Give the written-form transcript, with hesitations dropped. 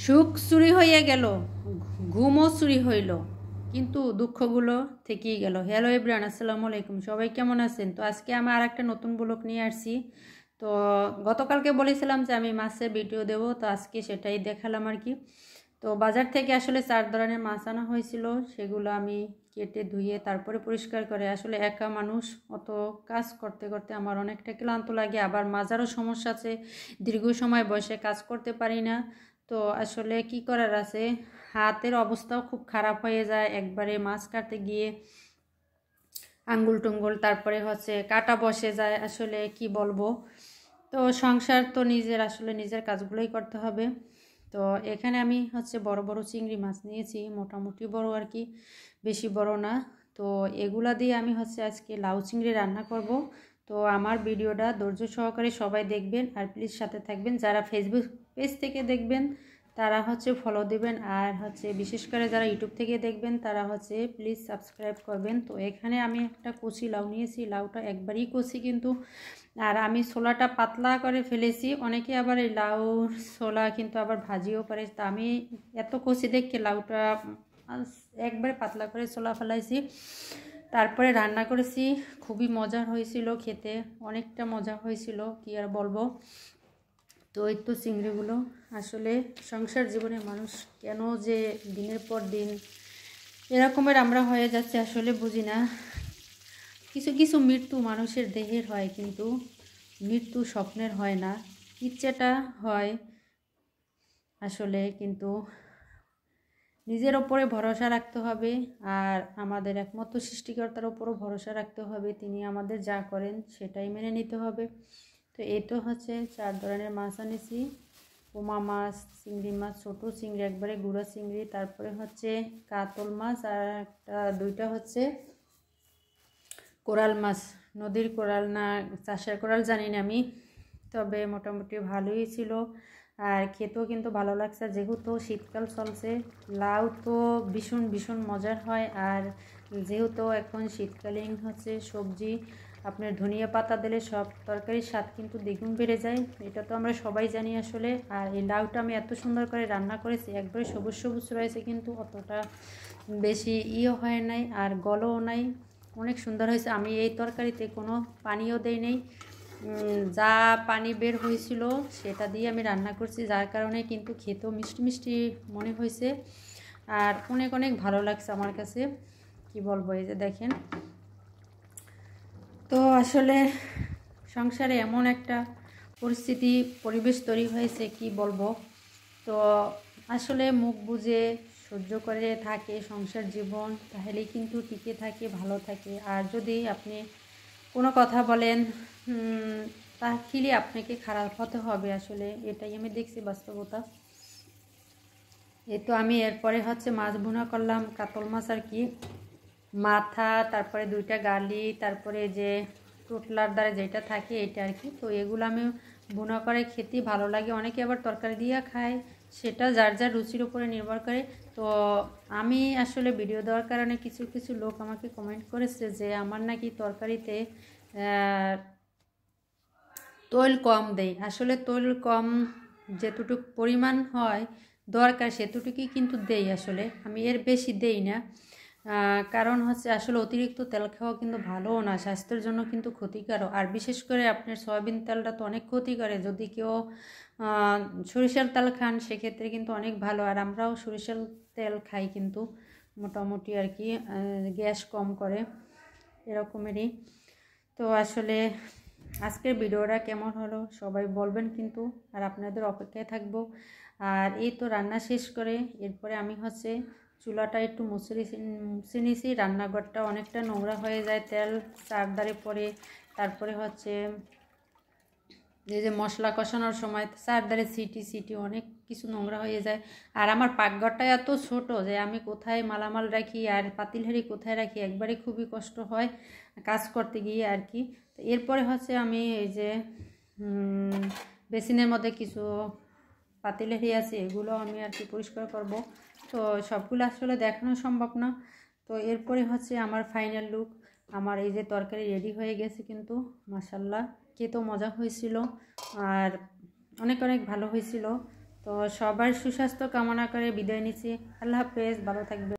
সুখ চুরি হইয়া গেল, ঘুমও চুরি হইল, কিন্তু দুঃখগুলো থেকেই গেল। হ্যালো এভরিওয়ান, আসসালামু আলাইকুম। সবাই কেমন আছেন? তো আজকে আমি আর একটা নতুন ব্লগ নিয়ে আসছি। তো গতকালকে বলেছিলাম যে আমি মাছের ভিডিও দেব, তো আজকে সেটাই দেখালাম আর কি। তো বাজার থেকে আসলে 4 ধরনের মাছ আনা হয়েছিল, সেগুলো আমি কেটে ধুয়ে তারপরে পরিষ্কার করে, আসলে একা মানুষ অত কাজ করতে করতে আমার অনেকটা ক্লান্ত লাগে, আবার মাজারও সমস্যা আছে, দীর্ঘ সময় বসে কাজ করতে পারি না। তো আসলে কি করার আছে, হাতের অবস্থাও খুব খারাপ হয়ে যায় একবারে মাছ কাটতে গিয়ে, আঙ্গুল টুঙ্গুল তারপরে কাটা বসে যায়, আসলে কি বলবো। তো সংসার তো নিজের, আসলে নিজের কাজগুলোই করতে হবে। তো এখানে আমি বড় বড় চিংড়ি মাছ নিয়েছি, মোটামুটি বড় আর কি, বেশি বড় না। তো এগুলা দিয়ে আমি আজকে লাউ চিংড়ি রান্না করব। তো আমার ভিডিওটা ধৈর্য সহকারে সবাই দেখবেন, আর প্লিজ সাথে থাকবেন। যারা ফেসবুক পেজ থেকে দেখবেন তারা ফলো দিবেন, আর বিশেষ করে যারা ইউটিউব থেকে দেখবেন তারা প্লিজ সাবস্ক্রাইব করবেন। তো এখানে আমি একটা কচি লাউ নিয়েছি, লাউটা একবারই কচি কিন্তু, আর আমি ছোলাটা পাতলা করে ফেলেছি। অনেকে আবার এই লাউ ছোলা কিন্তু আবার ভাজিও করে, তা আমি এত কচি দেখে লাউটা একবারে পাতলা করে ছোলা ফেলাইছি, তারপরে রান্না করেছি। খুবই মজার হয়েছিল খেতে, অনেকটা মজা হয়েছিল, কি আর বলবো। তো এই তো চিংড়িগুলো, আসলে সংসার জীবনে মানুষ কেন যে দিনের পর দিন এরকমের আমরা হয়ে যাচ্ছে আসলে বুঝি না। কিছু কিছু মৃত্যু মানুষের দেহের হয়, কিন্তু মৃত্যু স্বপ্নের হয় না, ইচ্ছেটা হয় আসলে। কিন্তু নিজের ওপরে ভরসা রাখতে হবে, আর আমাদের একমাত্র সৃষ্টিকর্তার ওপরও ভরসা রাখতে হবে। তিনি আমাদের যা করেন সেটাই মেনে নিতে হবে। তো এই তো 4 ধরনের মাছ আনেছি, পোমা মাছ, চিংড়ি মাছ, ছোটো চিংড়ি একবারে গুঁড়া চিংড়ি, তারপরে কাতল মাছ, আর দুইটা কোরাল মাছ, নদীর কোরাল না চাষের কোরাল জানি না আমি, তবে মোটামুটি ভালোই ছিল, আর খেতেও কিন্তু ভালো লাগছে। যেহেতু শীতকাল চলছে, লাউ তো ভীষণ ভীষণ মজার হয়, আর যেহেতু এখন শীতকালীন সবজি, আপনার ধনিয়া পাতা দিলে সব তরকারির স্বাদ কিন্তু দ্বিগুণ বেড়ে যায়, এটা তো আমরা সবাই জানি আসলে। আর এই লাউটা আমি এত সুন্দর করে রান্না করেছি, একবারে সবুজ সবুজ রয়েছে, কিন্তু অতটা বেশি হয় নাই, আর গলও নাই, অনেক সুন্দর হয়েছে। আমি এই তরকারিতে কোনো পানিও দেই নেই, যা পানি বের হয়েছিল সেটা দিয়ে আমি রান্না করছি, যার কারণে কিন্তু খেতেও মিষ্টি মিষ্টি মনে হয়েছে, আর অনেক অনেক ভালো লাগছে আমার কাছে, কি বলবো। এই যে দেখেন, তো আসলে সংসারে এমন একটা পরিস্থিতি পরিবেশ তৈরি হয়েছে, কি বলবো। তো আসলে মুখ বুজে সহ্য করে থাকে সংসার জীবন, তাহলেই কিন্তু টিকে থাকে, ভালো থাকে। আর যদি আপনি কোনো কথা বলেন, তাহলে আপনাকে খারাপ হতে হবে, আসলে এটাই আমি দেখছি বাস্তবতা। এই তো আমি এরপরে মাছ ভুনা করলাম, কাতল মাছ আর কি, মাথা, তারপরে 2টা গালি, তারপরে যে টুটলার দ্বারা যেটা থাকে এটা আর কি। তো এগুলো আমি ভুনা করে খেতে ভালো লাগে, অনেকে আবার তরকারি দিয়ে খায়, সেটা যার যার রুচির উপরে নির্ভর করে। তো আমি আসলে ভিডিও দেওয়ার কারণে কিছু কিছু লোক আমাকে কমেন্ট করেছে যে আমার নাকি তরকারিতে তৈল কম দেয়। আসলে তৈল কম যেতটুকু পরিমাণ হয় দরকার সেতটুকুই কিন্তু দেই, আসলে আমি এর বেশি দেই না। কারণ আসলে অতিরিক্ত তেল খাওয়া কিন্তু ভালোও না, স্বাস্থ্যের জন্য কিন্তু ক্ষতিকারক। আর বিশেষ করে আপনার সয়াবিন তেলটা তো অনেক ক্ষতি করে, যদি কেউ সরিষার তেল খান সেক্ষেত্রে কিন্তু অনেক ভালো। আর আমরাও সরিষার তেল খাই কিন্তু মোটামুটি আর কি, গ্যাস কম করে, এরকমেরই। তো আসলে আজকের ভিডিওটা কেমন হলো সবাই বলবেন কিন্তু, আর আপনাদের অপেক্ষায় থাকবো। আর এই তো রান্না শেষ করে এরপরে আমি চুলাটা একটু মুছে নিয়েছি, রান্নাঘরটা অনেকটা নোংরা হয়ে যায়, তেল চারধারে পড়ে, তারপরে যে মশলা কষানোর সময় চারধারে সিটি অনেক কিছু নোংরা হয়ে যায়। আর আমার পাকঘরটা এত ছোট যে আমি কোথায় মালামাল রাখি আর পাতিলহাঁড়ি কোথায় রাখি, একবারে খুবই কষ্ট হয় কাজ করতে গিয়ে আর কি। তো এরপরে আমি এই যে বেসিনের মধ্যে কিছু পাতিলহাঁড়ি আছে, এগুলো আমি আর কি পরিষ্কার করব। তো সবগুলো আসলে দেখানো সম্ভব না। তো এরপরে আমার ফাইনাল লুক, আমার এই যে তরকারি রেডি হয়ে গেছে কিন্তু, মাশাল্লাহ খেতেও মজা হয়েছিল, আর অনেক অনেক ভালো হয়েছিল। তো সবার সুস্বাস্থ্য কামনা করে বিদায় নিচ্ছি। আল্লাহ হাফেজ, ভালো থাকবে।